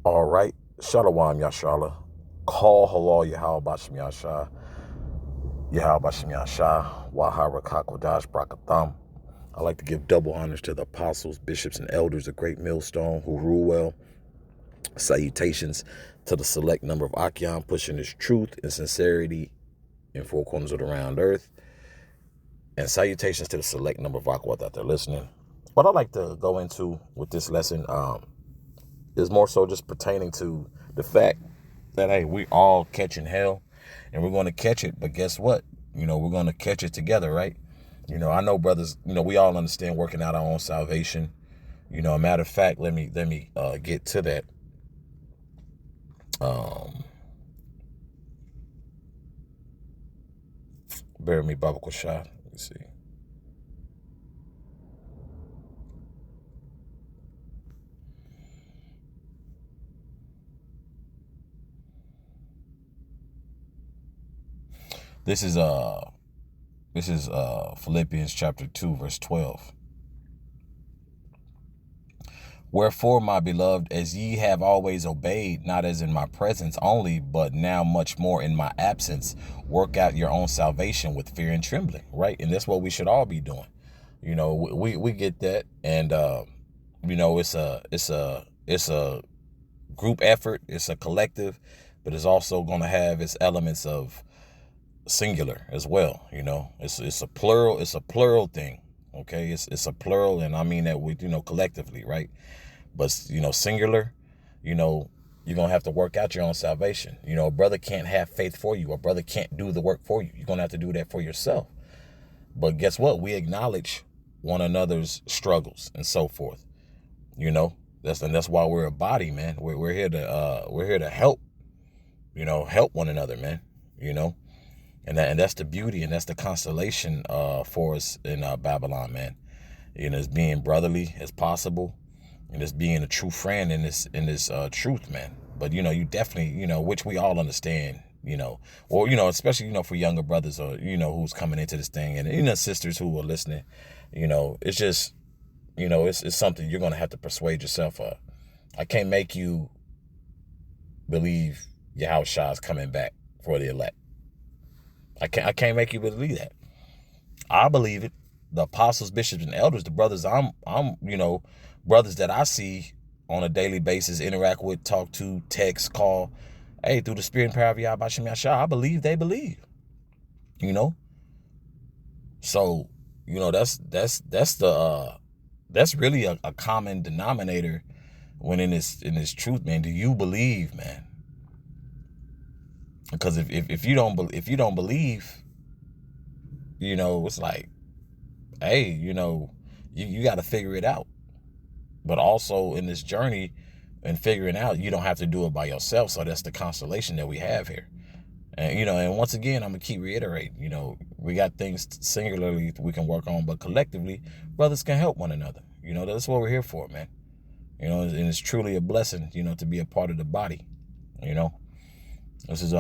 All right. Shalom Yashala. Call halal Yahal Bashim Yasha. Yahal Bashim Yasha. Wahara Kakodash Brakatham. I like to give double honors to the apostles, bishops, and elders of Great Millstone who rule well. Salutations to the select number of Akyam pushing this truth and sincerity in four corners of the round earth. And salutations to the select number of Aquat that they're listening. What I'd like to go into with this lesson is more so just pertaining to the fact that, hey, we all catching hell and we're going to catch it. But guess what? We're going to catch it together, right? I know brothers, we all understand working out our own salvation. A matter of fact, let me get to that. Bear with me, Baba Shah. Let me see. This is Philippians chapter 2, verse 12. Wherefore, my beloved, as ye have always obeyed, not as in my presence only, but now much more in my absence, work out your own salvation with fear and trembling, right? And that's what we should all be doing. We get that, and it's a group effort, it's a collective, but it's also going to have its elements of singular as well. It's a plural thing. Okay, it's a plural, and I mean that with collectively, right? But singular, you're gonna have to work out your own salvation. A brother can't have faith for you. A brother can't do the work for you. You're gonna have to do that for yourself. But guess what? We acknowledge one another's struggles and so forth. That's why we're a body, man. We're here to help. Help one another, man. And that's the beauty and that's the constellation for us in Babylon, man. As being brotherly as possible. And as being a true friend in this truth, man. But you definitely, which we all understand, or especially for younger brothers or who's coming into this thing, and sisters who are listening, it's just it's something you're gonna have to persuade yourself of. I can't make you believe Yahushua is coming back for the elect. I can't make you believe that. I believe it. The apostles, bishops, and elders, the brothers brothers that I see on a daily basis, interact with, talk to, text, call, hey, through the spirit and power of Yahweh Shem Yahshua, I believe they believe. So, that's really a common denominator when in this truth, man. Do you believe, man? Because if you don't believe, it's like, hey, you got to figure it out. But also in this journey and figuring out, you don't have to do it by yourself. So that's the constellation that we have here. And, and once again, I'm going to keep reiterating, we got things singularly we can work on, but collectively, brothers can help one another. That's what we're here for, man. And it's truly a blessing, to be a part of the body. This is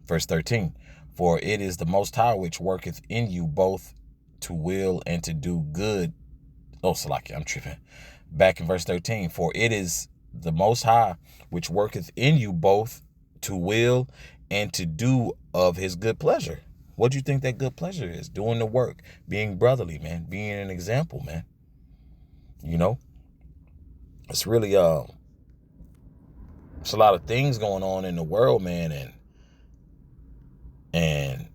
verse 13. For it is the Most High which worketh in you both to will and to do good. Oh, Salaki, I'm tripping. Back in verse 13. For it is the Most High which worketh in you both to will and to do of his good pleasure. What do you think that good pleasure is? Doing the work, being brotherly, man, being an example, man. It's really it's a lot of things going on in the world, man, and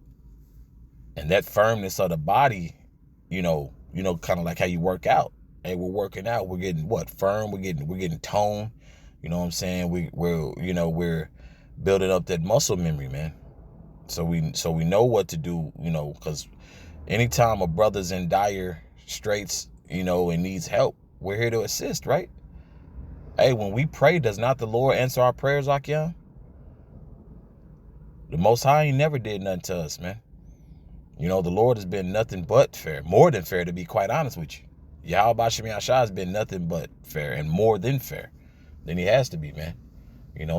that firmness of the body, kind of like how you work out. Hey, we're working out, we're getting what? Firm, we're getting tone. You know what I'm saying? We're building up that muscle memory, man. So we know what to do, because anytime a brother's in dire straits, and needs help, we're here to assist, right? Hey, when we pray, does not the Lord answer our prayers, Akyam? The Most High ain't never did nothing to us, man. The Lord has been nothing but fair, more than fair, to be quite honest with you. Yahweh Shem Yahshua has been nothing but fair and more than fair than he has to be, man.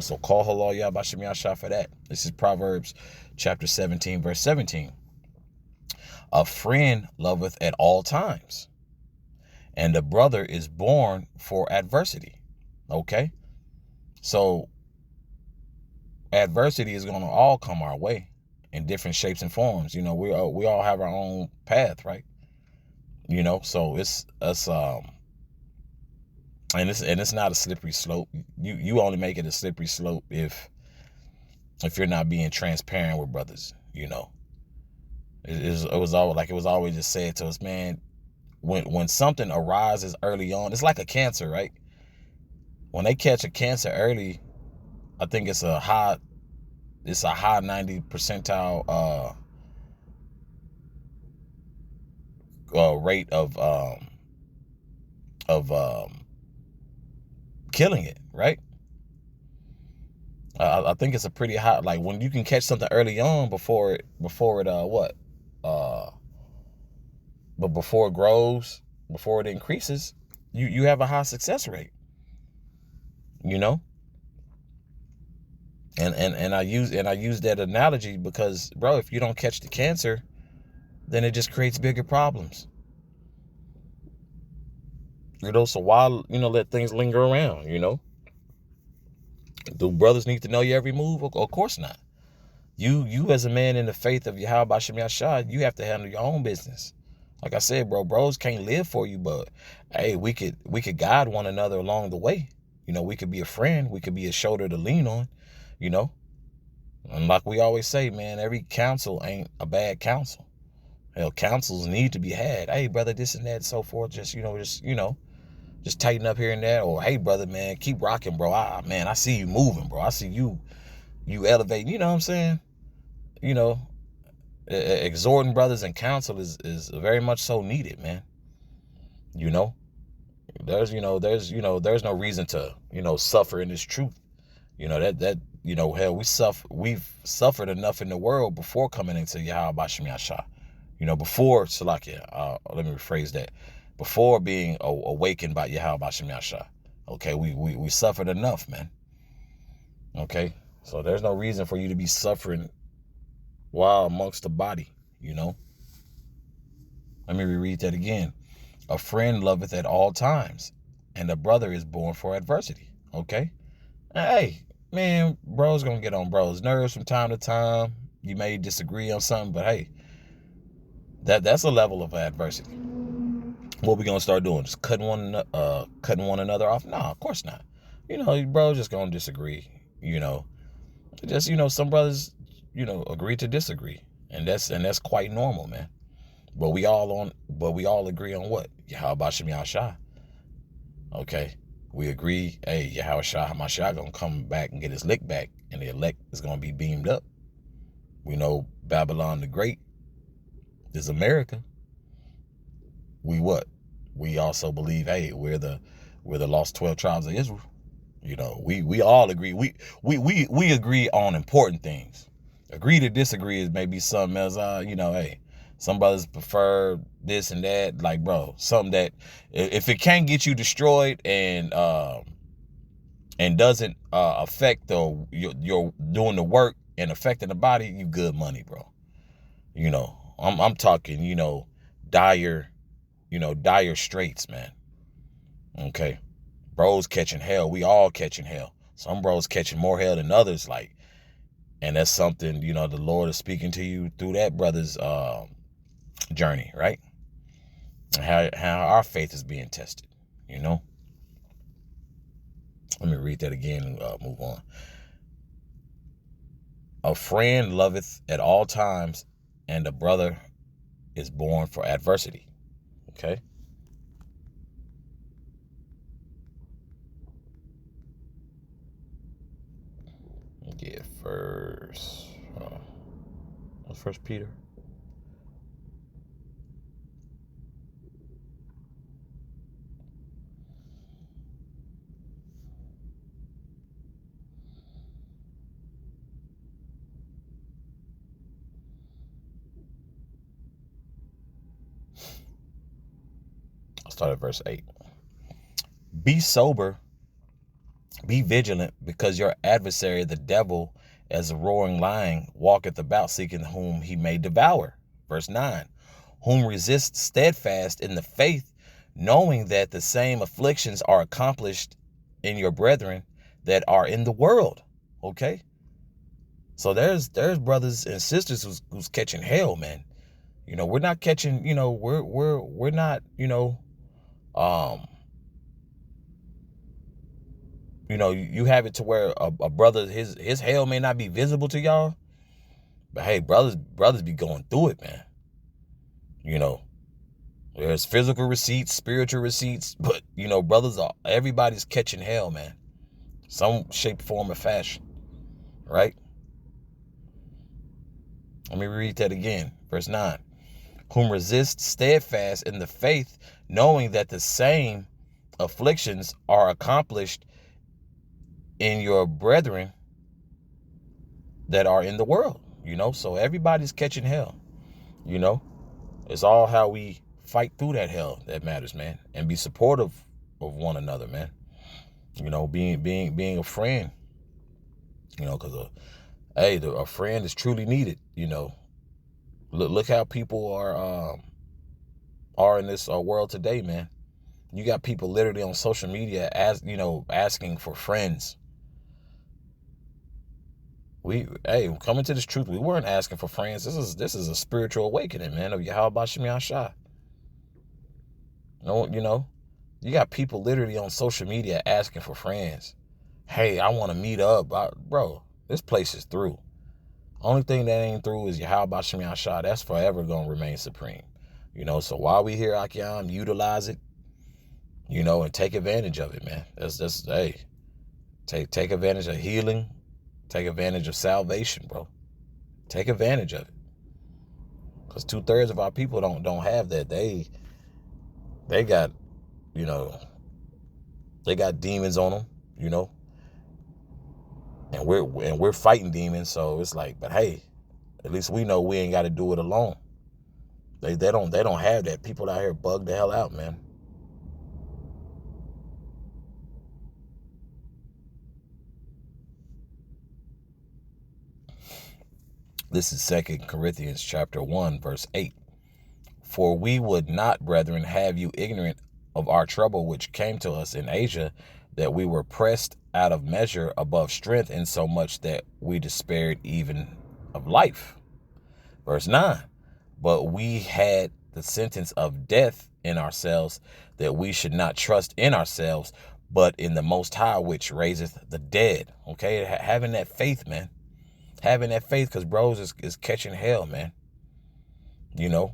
So call halal Yahweh Shem Yahshua for that. This is Proverbs chapter 17, verse 17. A friend loveth at all times, and a brother is born for adversity. Okay? So adversity is going to all come our way in different shapes and forms. You know, we all have our own path, right? You know, so it's us and it's not a slippery slope. You only make it a slippery slope if you're not being transparent with brothers. You know, it was always just said to us, man. When something arises early on, it's like a cancer, right? When they catch a cancer early, I think it's a high 90 percentile rate of killing it, right? I think it's a pretty high, like when you can catch something early on before it but before it grows, before it increases, you have a high success rate, you know. And I use that analogy because, bro, if you don't catch the cancer, then it just creates bigger problems. You know, so why, let things linger around, you know? Do brothers need to know your every move? Of course not. You as a man in the faith of Yahweh Shem Yahshua, you have to handle your own business. Like I said, bros can't live for you, but hey, we could guide one another along the way. You know, we could be a friend, we could be a shoulder to lean on, you know. And like we always say, man, every counsel ain't a bad counsel. Hell, counsels need to be had. Hey, brother, this and that and so forth. Just tighten up here and there. Or, hey, brother, man, keep rocking, bro. I see you moving, bro. I see you elevating. You know what I'm saying? You know, exhorting brothers and counsel is very much so needed, man. You know, there's no reason to, suffer in this truth. You know, that hell, we've suffered enough in the world before coming into Yahweh Shem Yahshua. You know, before Salakia, let me rephrase that. Before being awakened by Yahweh Shem Yahshua. Okay, we suffered enough, man. Okay, so there's no reason for you to be suffering while amongst the body, you know. Let me reread that again. A friend loveth at all times, and a brother is born for adversity. Okay? Hey, man, bro's gonna get on bro's nerves from time to time. You may disagree on something, but hey, that's a level of adversity. What we gonna start doing? Just cutting one another off? No, of course not. You know, bro, just gonna disagree. You know, just some brothers, agree to disagree, and that's quite normal, man. But we all agree on what? Yahweh Shem Yahshua. Okay, we agree. Hey, Yahweh Shah gonna come back and get his lick back, and the elect is gonna be beamed up. We know Babylon the Great is America. We also believe, hey, we're the lost 12 tribes of Israel. You know, we all agree. We agree on important things. Agree to disagree is maybe something else. Hey, some brothers prefer this and that. Like, bro, something that if it can't get you destroyed and doesn't affect your doing the work and affecting the body, you good money, bro. You know, I'm talking, dire straits, man. Okay. Bros catching hell. We all catching hell. Some bros catching more hell than others, like, and that's something, the Lord is speaking to you through that brother's journey, right? And how our faith is being tested, you know? Let me read that again and move on. A friend loveth at all times, and a brother is born for adversity. Okay? Get first. What's First Peter? I'll start at verse 8. Be sober, be vigilant, because your adversary, the devil, as a roaring lion, walketh about seeking whom he may devour. Verse 9. Whom resist steadfast in the faith, knowing that the same afflictions are accomplished in your brethren that are in the world. Okay. So there's brothers and sisters who's catching hell, man. We're not catching, we're not, um, you have it to where a brother, his hell may not be visible to y'all, but hey, brothers be going through it, man. There's physical receipts, spiritual receipts, but everybody's catching hell, man. Some shape, form, or fashion, right? Let me read that again. Verse 9. Whom resist steadfast in the faith, knowing that the same afflictions are accomplished in your brethren that are in the world. So everybody's catching hell. It's all how we fight through that hell that matters, man, and be supportive of one another, man. Being a friend, because a friend is truly needed. Look how people are in this world today, man. You got people literally on social media asking for friends. Coming to this truth, we weren't asking for friends. This is a spiritual awakening, man, of Yahweh Shem Yahshua. You got people literally on social media asking for friends. Hey, I want to meet up. Bro, this place is through. Only thing that ain't through is Yahweh Shem Yahshua. That's forever going to remain supreme. So while we here, Akyam, utilize it, and take advantage of it, man. Take advantage of healing. Take advantage of salvation, bro. Take advantage of it. Because 2/3 of our people don't have that. They got, they got demons on them, and we're fighting demons. So it's like, but hey, at least we know we ain't got to do it alone. They don't have that. People out here bug the hell out, man. This is 2 Corinthians chapter 1, verse 8. For we would not, brethren, have you ignorant of our trouble which came to us in Asia, that we were pressed out of measure above strength, insomuch that we despaired even of life. Verse 9. But we had the sentence of death in ourselves, that we should not trust in ourselves, but in the Most High, which raiseth the dead. Okay, having that faith, man. Having that faith, because bros is catching hell, man. Of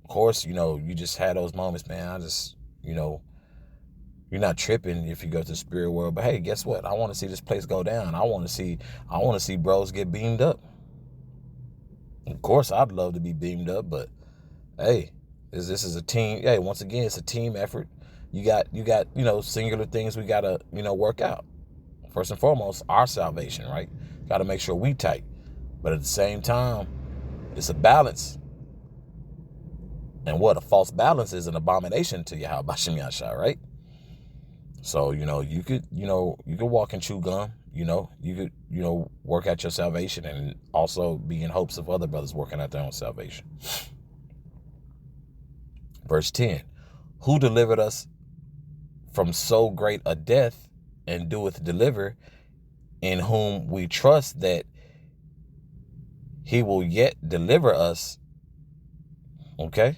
course, you just had those moments, man. I just, you're not tripping if you go to the spirit world. But hey, guess what? I want to see this place go down. I want to see bros get beamed up. Of course, I'd love to be beamed up, but hey, this is a team. Hey, once again, it's a team effort. You got singular things we gotta work out. First and foremost, our salvation, right? Got to make sure we tight. But at the same time, it's a balance. And what a false balance is an abomination to Yahweh Shem Yahshua, right? So, you could walk and chew gum, you could, work out your salvation and also be in hopes of other brothers working out their own salvation. Verse 10, who delivered us from so great a death and doeth deliver, in whom we trust that he will yet deliver us. Okay.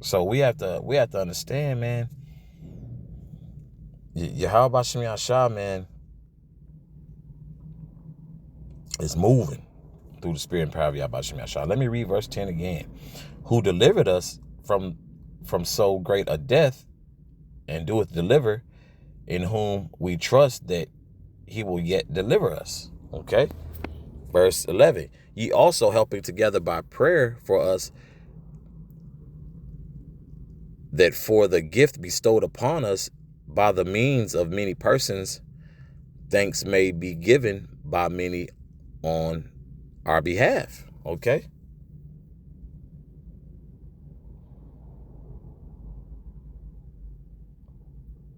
So we have to understand, man. Yahweh Shem Yahshua, man, is moving through the spirit and power of Yahweh Shem Yahshua. Let me read verse 10 again. Who delivered us from so great a death and doeth deliver, in whom we trust that he will yet deliver us. Okay. Verse 11. Ye also helping together by prayer for us, that for the gift bestowed upon us by the means of many persons, thanks may be given by many on our behalf. Okay.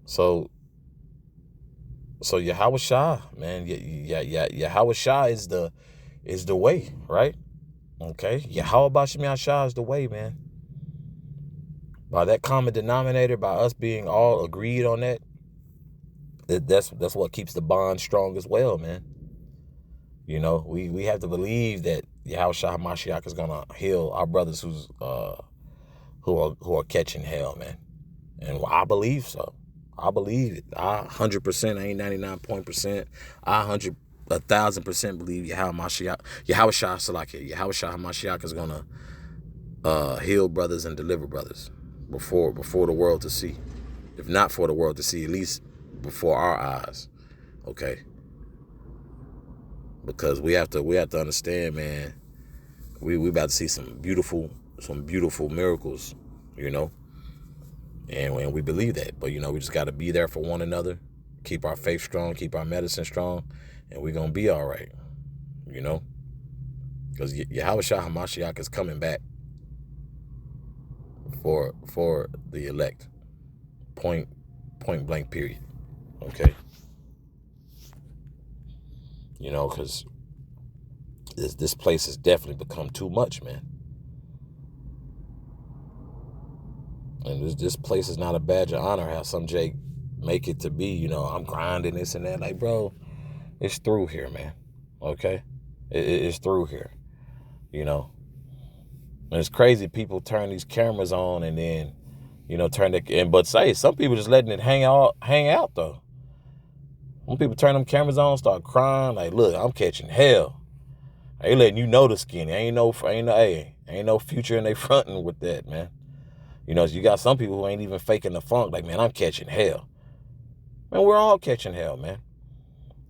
So Yahweh Shah, man, Yahweh Shah is the way, right? Okay, Yahweh Shem Yahshua is the way, man. By that common denominator, by us being all agreed on that, That's what keeps the bond strong as well, man. You know, we have to believe that Yahushua HaMashiach is gonna heal our brothers who are catching hell, man. And I believe so. I believe it. 100%. I ain't 99%. I 1,000% believe Yahushua HaMashiach is gonna heal brothers and deliver brothers before the world to see. If not for the world to see, at least before our eyes. Okay. Because we have to understand, man, we about to see some beautiful miracles, you know. And we believe that. But, you know, we just got to be there for one another, keep our faith strong, keep our medicine strong, and we're going to be all right, you know. Because Yahushua HaMashiach is coming back for the elect. Point blank period. Okay. You know, because this place has definitely become too much, man. And this place is not a badge of honor how some Jake make it to be. You know, I'm grinding this and that. Like, bro, it's through here, man. Okay? It's through here. You know? And it's crazy people turn these cameras on and then, you know, but say, some people just letting it hang out though. When people turn them cameras on, start crying, like, look, I'm catching hell. They letting you know the skinny. Ain't no future in they fronting with that, man. You know, you got some people who ain't even faking the funk, like, man, I'm catching hell. Man, we're all catching hell, man.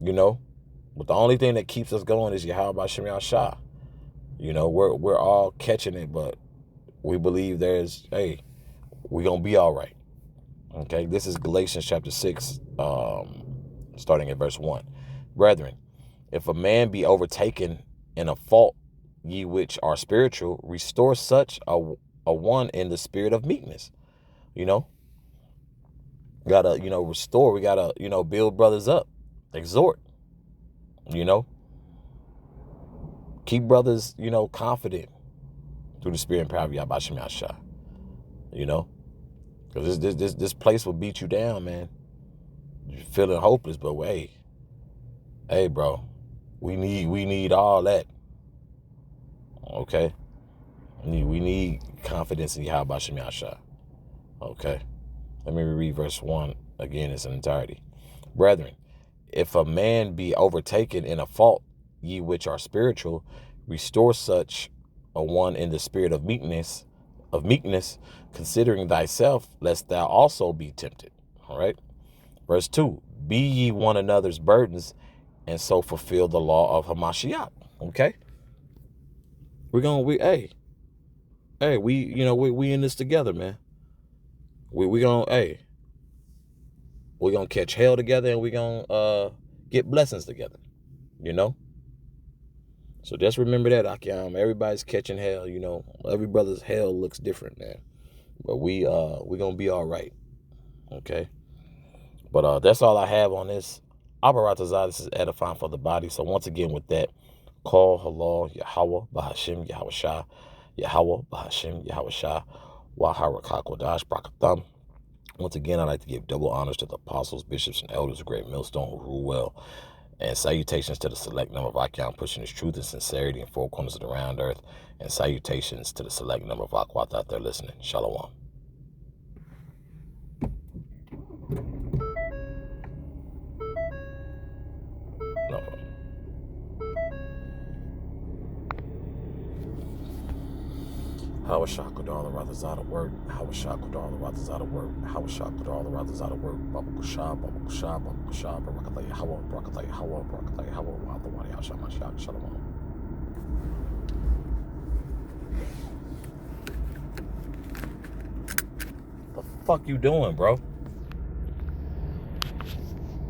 You know? But the only thing that keeps us going is Yahweh Shem Yahshua. You know, we're all catching it, but we believe we're gonna be all right. Okay, this is Galatians chapter 6, starting at verse 1. Brethren, if a man be overtaken in a fault, ye which are spiritual, restore such a one in the spirit of meekness. You know, gotta, you know, restore. We gotta, you know, build brothers up, exhort. You know, keep brothers, you know, confident through the spirit and power of Yahweh Shem Yahshua. You know, because this place will beat you down, man. You're feeling hopeless, but hey, bro, we need all that. Okay, we need confidence in Yahweh Shem Yahshua. Okay, let me read verse 1 again in its entirety. Brethren, if a man be overtaken in a fault, ye which are spiritual, restore such a one in the spirit of meekness, considering thyself, lest thou also be tempted. All right. Verse 2, be ye one another's burdens, and so fulfill the law of Hamashiach. Okay. We in this together, man. We're gonna catch hell together, and we're gonna get blessings together, you know. So just remember that, Akyam. Everybody's catching hell, you know. Every brother's hell looks different, man. But we're gonna be all right. Okay. But that's all I have on this. Abaratazah, this is edifying for the body. So once again with that, call halal Yahweh Bahashim Yahushua, Yahweh Bahashim Yahushua, Waharakodash Brakatham. Once again, I'd like to give double honors to the apostles, bishops, and elders of Great Millstone who rule well. And salutations to the select number of Akyam pushing his truth and sincerity in four corners of the round earth. And salutations to the select number of Akwat out there listening. Shalom. No. How is Shakudar the Rathers out of work? How is Shakudar the Rathers out of work? How is Shakudar the Rathers out of work? Babu Kusha, Barakataya Hawa, Barakataya Hawa, Barakataya Hawa, Wadi Hashamasha, Shalom. The fuck you doing, bro?